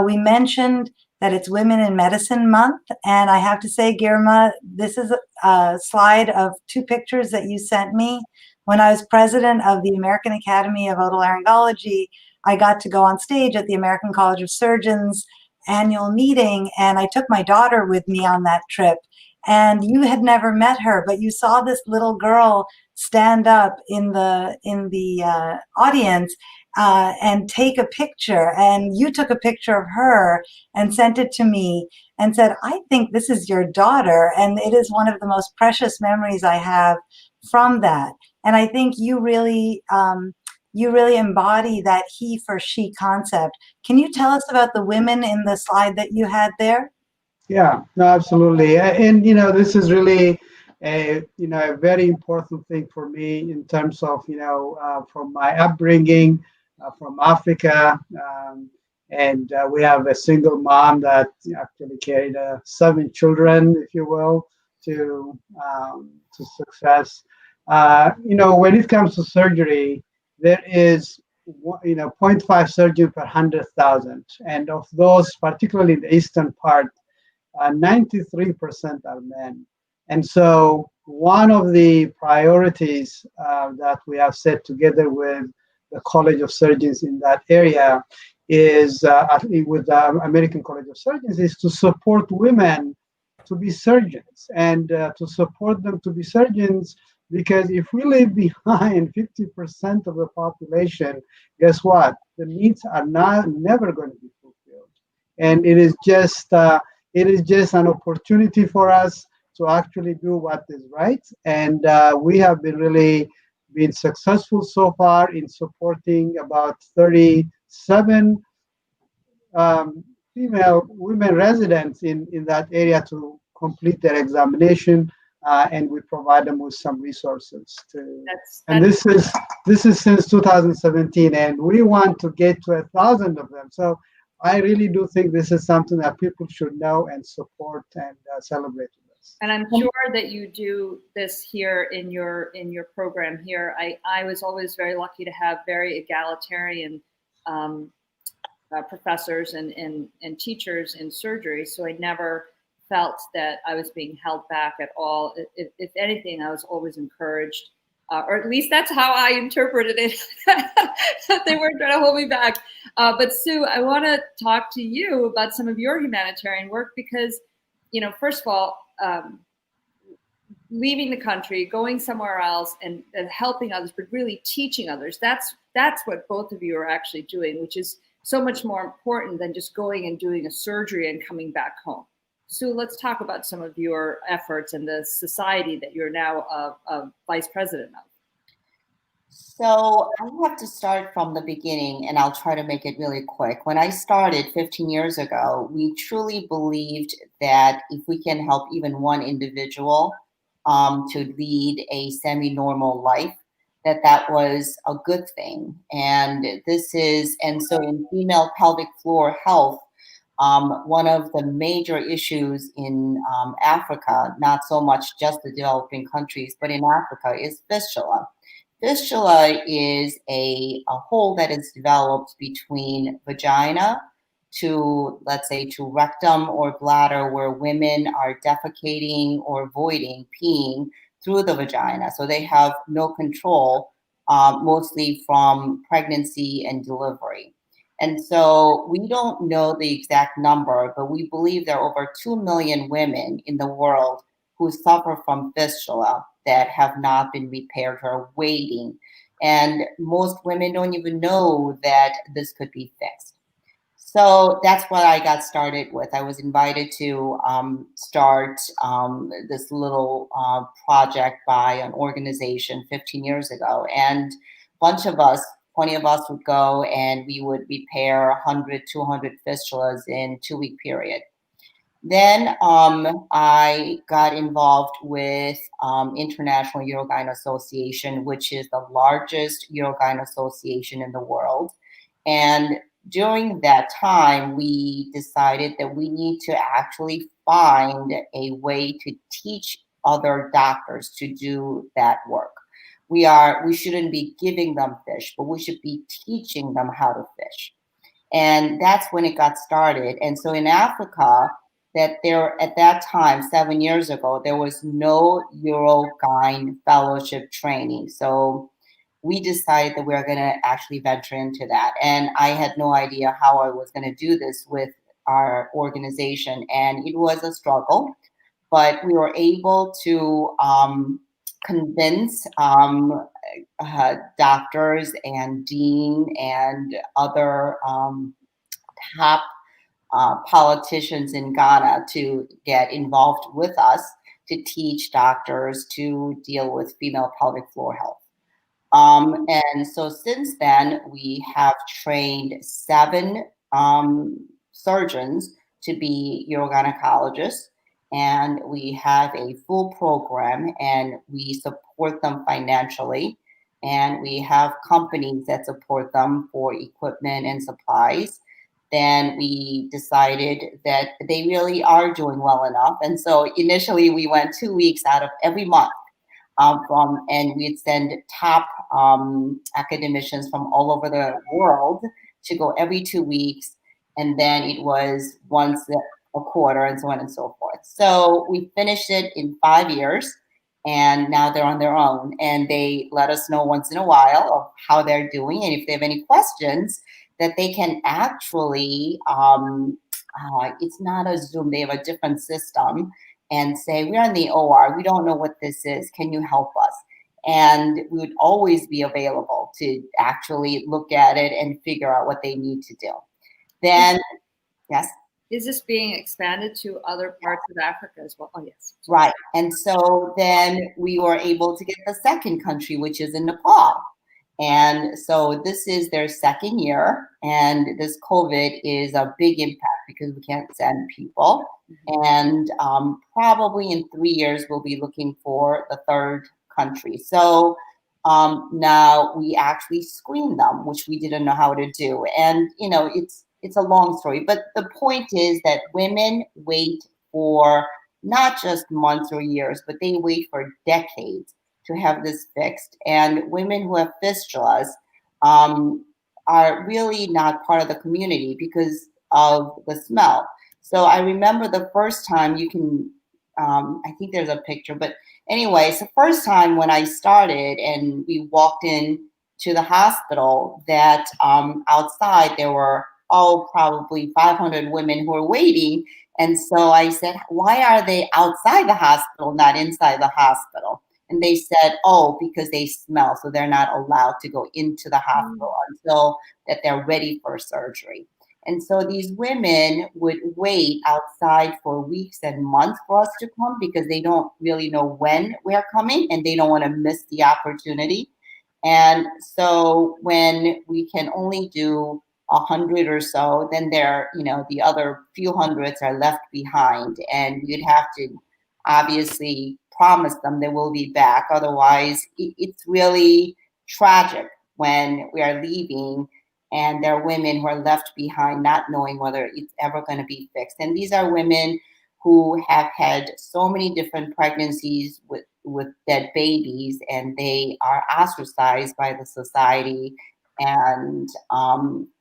We mentioned that it's Women in Medicine Month. And I have to say, Girma, this is a slide of 2 pictures that you sent me. When I was president of the American Academy of Otolaryngology, I got to go on stage at the American College of Surgeons annual meeting, and I took my daughter with me on that trip. And you had never met her, but you saw this little girl stand up in the audience and take a picture. And you took a picture of her and sent it to me and said, "I think this is your daughter." And it is one of the most precious memories I have from that. And I think you really embody that he for she concept. Can you tell us about the women in the slide that you had there? Yeah, no, absolutely. And, this is really a very important thing for me in terms of, from my upbringing from Africa. And we have a single mom that actually carried 7 children, if you will, to success. When it comes to surgery, there is, 0.5 surgeon per 100,000. And of those, particularly in the eastern part, 93% are men. And so one of the priorities that we have set together with the College of Surgeons in that area is, with the American College of Surgeons, is to support women to be surgeons and to support them to be surgeons, because if we leave behind 50% of the population, guess what? The needs are never going to be fulfilled. And it is just an opportunity for us to actually do what is right. And we have been successful so far in supporting about 37 female women residents in that area to complete their examination, and we provide them with some resources and this is since 2017, and we want to get to 1,000 of them. So I really do think this is something that people should know and support and celebrate with us. And I'm sure that you do this here in your program here. I was always very lucky to have very egalitarian professors and teachers in surgery, so I never felt that I was being held back at all. If anything, I was always encouraged, or at least that's how I interpreted it. They weren't trying to hold me back. But Sue, I want to talk to you about some of your humanitarian work because, first of all, leaving the country, going somewhere else, and helping others, but really teaching others. That's what both of you are actually doing, which is so much more important than just going and doing a surgery and coming back home. Sue, let's talk about some of your efforts and the society that you're now a vice president of. So I have to start from the beginning, and I'll try to make it really quick. When I started 15 years ago, we truly believed that if we can help even one individual to lead a semi-normal life, that was a good thing. And so in female pelvic floor health, one of the major issues in Africa, not so much just the developing countries, but in Africa, is fistula. Fistula is a hole that is developed between vagina to, let's say, to rectum or bladder, where women are defecating or voiding, peeing through the vagina. So they have no control, mostly from pregnancy and delivery. And so we don't know the exact number, but we believe there are over 2 million women in the world who suffer from fistula that have not been repaired or are waiting. And most women don't even know that this could be fixed. So that's what I got started with. I was invited to start this little project by an organization 15 years ago. And a bunch of us, 20 of us would go and we would repair 100, 200 fistulas in a 2-week period. Then I got involved with International Urogyn Association, which is the largest urogyn association in the world. And during that time, we decided that we need to actually find a way to teach other doctors to do that work. We shouldn't be giving them fish, but we should be teaching them how to fish. And that's when it got started. And so in Africa, at that time, 7 years ago, there was no Urogyne fellowship training. So we decided that we were going to actually venture into that. And I had no idea how I was going to do this with our organization. And it was a struggle, but we were able to convince doctors and dean and other top politicians in Ghana to get involved with us to teach doctors to deal with female pelvic floor health. And so since then, we have trained 7 surgeons to be urogynecologists, and we have a full program, and we support them financially, and we have companies that support them for equipment and supplies. Then we decided that they really are doing well enough. And so initially we went 2 weeks out of every month. And we'd send top academicians from all over the world to go every 2 weeks. And then it was once a quarter and so on and so forth. So we finished it in 5 years, and now they're on their own. And they let us know once in a while of how they're doing. And if they have any questions, that they can actually, it's not a Zoom, they have a different system, and say, we're in the OR, we don't know what this is, can you help us? And we would always be available to actually look at it and figure out what they need to do. Then, yes? Is this being expanded to other parts of Africa as well? Oh, yes. Right. And so then we were able to get the second country, which is in Nepal. And so this is their second year, and this COVID is a big impact because we can't send people. And probably in 3 years, we'll be looking for the third country. So now we actually screen them, which we didn't know how to do. And, you know, it's a long story, but the point is that women wait for not just months or years, but they wait for decades to have this fixed. And women who have fistulas are really not part of the community because of the smell. So I remember the first time I think there's a picture, but anyway, it's the first time when I started and we walked in to the hospital that outside there were probably 500 women who were waiting. And so I said, why are they outside the hospital, not inside the hospital? And they said, because they smell, so they're not allowed to go into the hospital until that they're ready for surgery. And so these women would wait outside for weeks and months for us to come because they don't really know when we're coming and they don't want to miss the opportunity. And so when we can only do 100 or so, then the other few hundreds are left behind, and you'd have to obviously promise them they will be back. Otherwise, it's really tragic when we are leaving and there are women who are left behind not knowing whether it's ever going to be fixed. And these are women who have had so many different pregnancies with dead babies, and they are ostracized by the society, and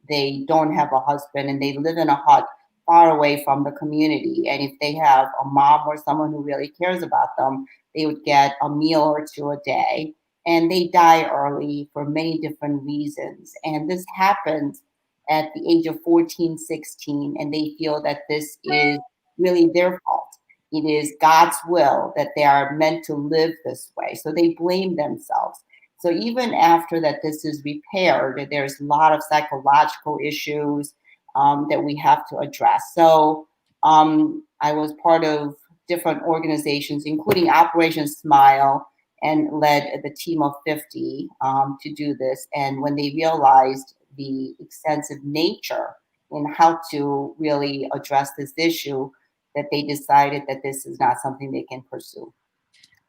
they don't have a husband, and they live in a hut far away from the community. And if they have a mom or someone who really cares about them, they would get a meal or two a day. And they die early for many different reasons. And this happens at the age of 14, 16, and they feel that this is really their fault. It is God's will that they are meant to live this way. So they blame themselves. So even after that this is repaired, there's a lot of psychological issues that we have to address. So I was part of different organizations, including Operation Smile, and led the team of 50 to do this. And when they realized the extensive nature in how to really address this issue, that they decided that this is not something they can pursue.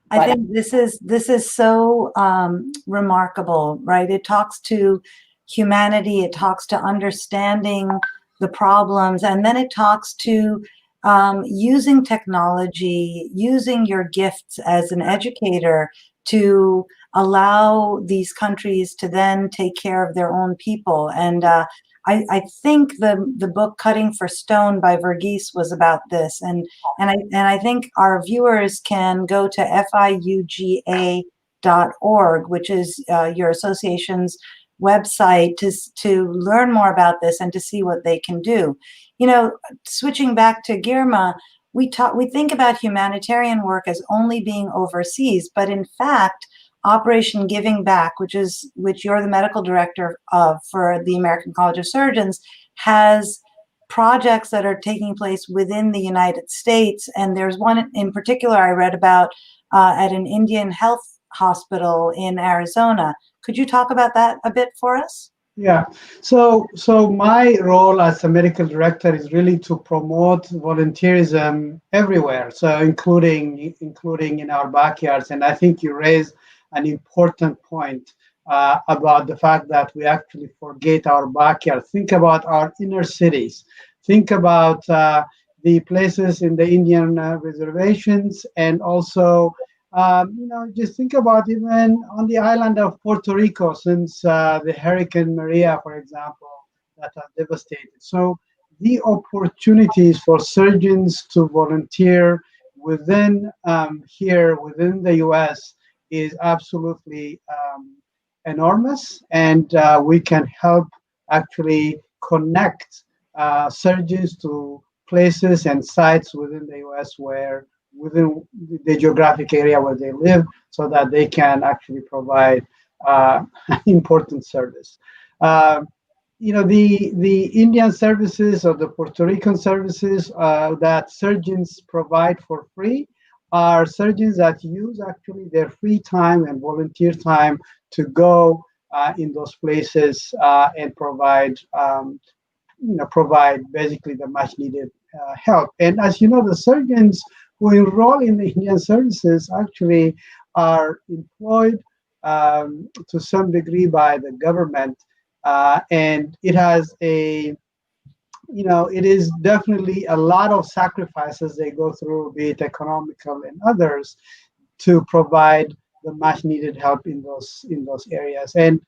I think this is so remarkable, right? It talks to humanity. It talks to understanding the problems, and then it talks to using technology, using your gifts as an educator to allow these countries to then take care of their own people. And I think the book Cutting for Stone by Verghese was about this. And I think our viewers can go to fiuga.org, which is your association's website, to learn more about this and to see what they can do. You know, switching back to Girma, we think about humanitarian work as only being overseas, but in fact, Operation Giving Back, which you're the medical director of for the American College of Surgeons, has projects that are taking place within the United States. And there's one in particular I read about at an Indian health hospital in Arizona. Could you talk about that a bit for us? Yeah. So my role as a medical director is really to promote volunteerism everywhere. So including in our backyards. And I think you raised an important point about the fact that we actually forget our backyard. Think about our inner cities. Think about the places in the Indian reservations, and also just think about even on the island of Puerto Rico, since the Hurricane Maria, for example, that has devastated. So the opportunities for surgeons to volunteer within within the U.S. is absolutely enormous, and we can help actually connect surgeons to places and sites within the U.S. within the geographic area where they live, so that they can actually provide important service. The Indian services or the Puerto Rican services that surgeons provide for free are surgeons that use actually their free time and volunteer time to go in those places and provide basically the much needed help. And as you know, the surgeons who enroll in the Indian services actually are employed to some degree by the government, and it has it is definitely a lot of sacrifices they go through, be it economical and others, to provide the much needed help in those areas. And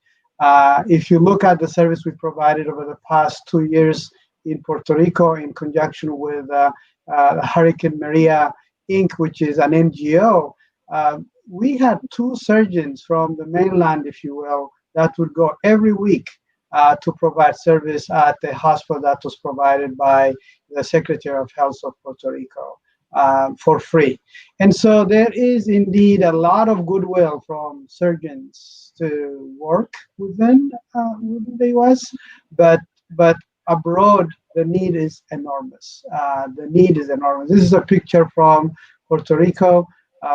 if you look at the service we provided over the past 2 years in Puerto Rico in conjunction with Hurricane Maria Inc., which is an NGO, we had 2 surgeons from the mainland, if you will, that would go every week to provide service at the hospital that was provided by the Secretary of Health of Puerto Rico for free. And so there is indeed a lot of goodwill from surgeons to work within the U.S., but abroad the need is enormous. This is a picture from Puerto Rico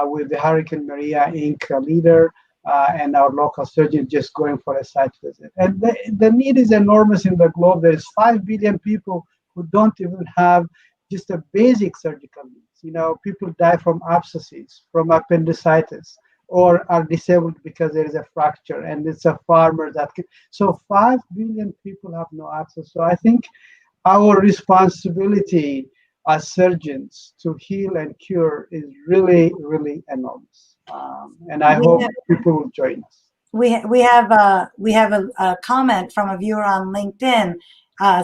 with the Hurricane Maria Inc. Leader and our local surgeon just going for a site visit. And the need is enormous in the globe. There's 5 billion people who don't even have just a basic surgical needs. People die from abscesses, from appendicitis, or are disabled because there is a fracture and it's a farmer so 5 billion people have no access. So I think our responsibility as surgeons to heal and cure is really, really enormous. And I hope people will join us. We have a comment from a viewer on LinkedIn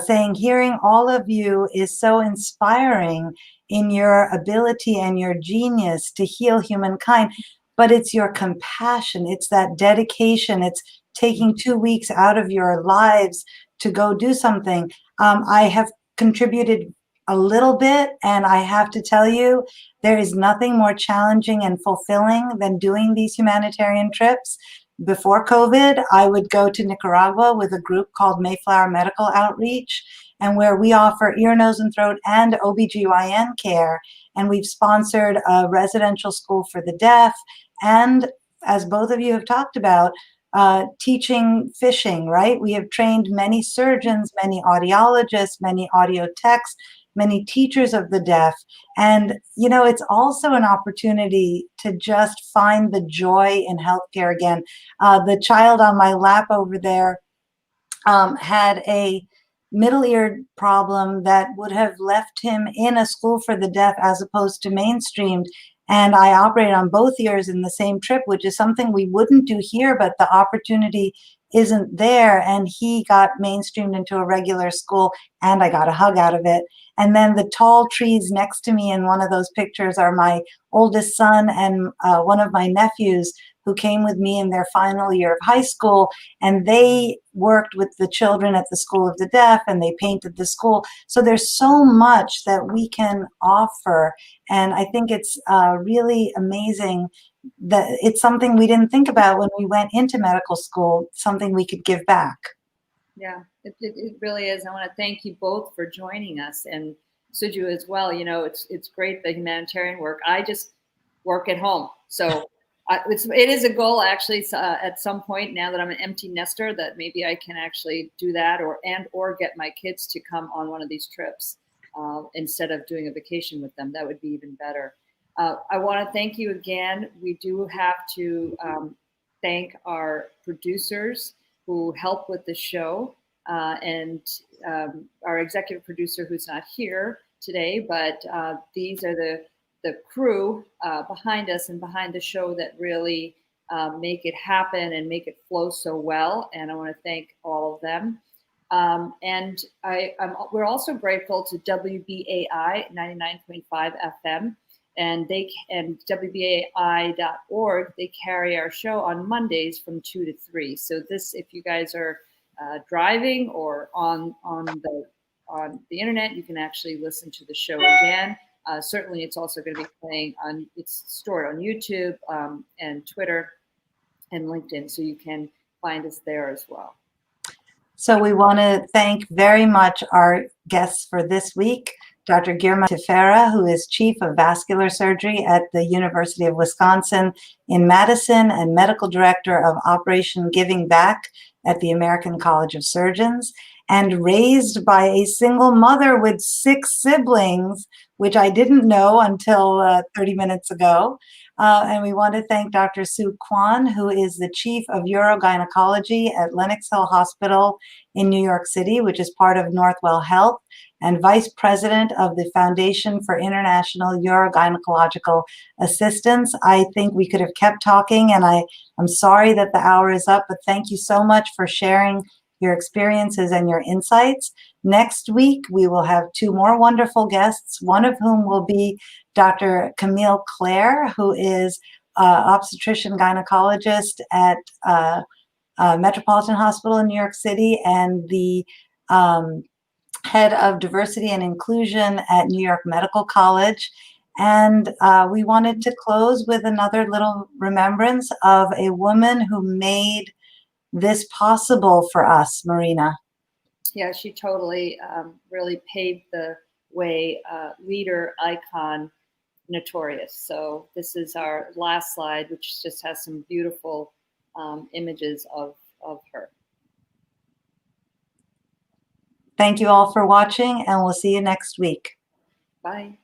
saying, hearing all of you is so inspiring in your ability and your genius to heal humankind, but it's your compassion, it's that dedication, it's taking 2 weeks out of your lives to go do something. I have contributed a little bit, and I have to tell you, there is nothing more challenging and fulfilling than doing these humanitarian trips. Before COVID, I would go to Nicaragua with a group called Mayflower Medical Outreach, and where we offer ear, nose, and throat and OBGYN care. And we've sponsored a residential school for the deaf. And as both of you have talked about, teaching fishing, right? We have trained many surgeons, many audiologists, many audio techs, many teachers of the deaf. And, it's also an opportunity to just find the joy in healthcare again. The child on my lap over there had a middle ear problem that would have left him in a school for the deaf as opposed to mainstreamed. And I operated on both ears in the same trip, which is something we wouldn't do here, but the opportunity isn't there. And he got mainstreamed into a regular school, and I got a hug out of it. And then the tall trees next to me in one of those pictures are my oldest son and one of my nephews who came with me in their final year of high school. And they worked with the children at the School of the Deaf, and they painted the school. So there's so much that we can offer. And I think it's really amazing that it's something we didn't think about when we went into medical school, something we could give back. Yeah, it really is. I want to thank you both for joining us, and Suju as well. You know, it's great, the humanitarian work. I just work at home. So it is a goal actually at some point, now that I'm an empty nester, that maybe I can actually do that or get my kids to come on one of these trips instead of doing a vacation with them. That would be even better. I want to thank you again. We do have to thank our producers who help with the show, and our executive producer who's not here today, but these are the crew behind us and behind the show that really make it happen and make it flow so well. And I want to thank all of them. And we're also grateful to WBAI 99.5 FM. And WBAI.org, they carry our show on Mondays from 2 to 3. So this, if you guys are driving or on the internet, you can actually listen to the show again. Certainly, it's also going to be playing on. It's stored on YouTube and Twitter and LinkedIn, so you can find us there as well. So we want to thank very much our guests for this week. Dr. Girma Tefera, who is Chief of Vascular Surgery at the University of Wisconsin in Madison and Medical Director of Operation Giving Back at the American College of Surgeons, and raised by a single mother with 6 siblings, which I didn't know until 30 minutes ago. And we want to thank Dr. Soo Kwon, who is the Chief of Urogynecology at Lenox Hill Hospital in New York City, which is part of Northwell Health, and Vice President of the Foundation for International Urogynecological Assistance. I think we could have kept talking, and I'm sorry that the hour is up, but thank you so much for sharing your experiences and your insights. Next week, we will have 2 more wonderful guests, one of whom will be Dr. Camille Clare, who is obstetrician gynecologist at Metropolitan Hospital in New York City and the head of diversity and inclusion at New York Medical College. And we wanted to close with another little remembrance of a woman who made this possible for us, Marina. Yeah, she totally really paved the way, leader, icon, notorious. So this is our last slide, which just has some beautiful images of her. Thank you all for watching, and we'll see you next week. Bye.